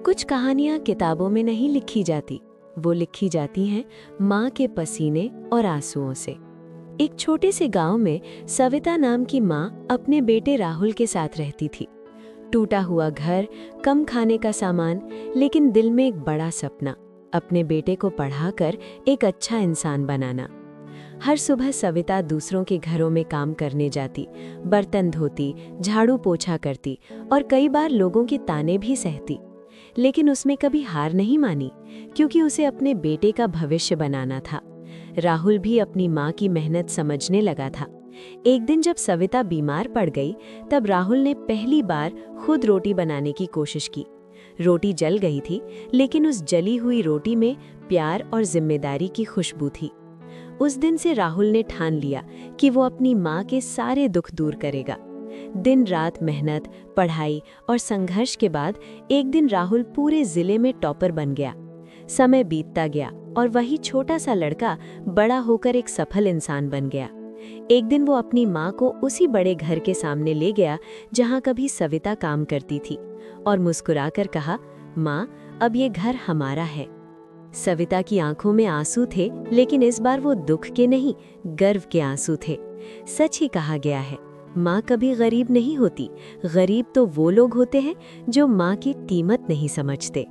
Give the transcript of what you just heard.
कुछ कहानियां किताबों में नहीं लिखी जाती, वो लिखी जाती हैं माँ के पसीने और आंसुओं से। एक छोटे से गांव में सविता नाम की माँ अपने बेटे राहुल के साथ रहती थी। टूटा हुआ घर, कम खाने का सामान, लेकिन दिल में एक बड़ा सपना, अपने बेटे को पढ़ाकर एक अच्छा इंसान बनाना। हर सुबह सविता दूसरों के घरों में काम करने जाती, बर्तन धोती, झाड़ू पोछा करती और कई बार लोगों के ताने भी सहती। लेकिन उसमें कभी हार नहीं मानी, क्योंकि उसे अपने बेटे का भविष्य बनाना था। राहुल भी अपनी माँ की मेहनत समझने लगा था। एक दिन जब सविता बीमार पड़ गई, तब राहुल ने पहली बार खुद रोटी बनाने की कोशिश की। रोटी जल गई थी, लेकिन उस जली हुई रोटी में प्यार और जिम्मेदारी की खुशबू थी। उस दिन से राहुल ने ठान लिया कि वो अपनी माँ के सारे दुख दूर करेगा। दिन रात मेहनत, पढ़ाई और संघर्ष के बाद एक दिन राहुल पूरे जिले में टॉपर बन गया। समय बीतता गया और वही छोटा सा लड़का बड़ा होकर एक सफल इंसान बन गया। एक दिन वो अपनी माँ को उसी बड़े घर के सामने ले गया जहाँ कभी सविता काम करती थी, और मुस्कुराकर कहा, माँ, अब ये घर हमारा है। सविता की आंखों में आंसू थे, लेकिन इस बार वो दुख के नहीं, गर्व के आंसू थे। सच ही कहा गया है, माँ कभी गरीब नहीं होती। गरीब तो वो लोग होते हैं जो माँ की कीमत नहीं समझते।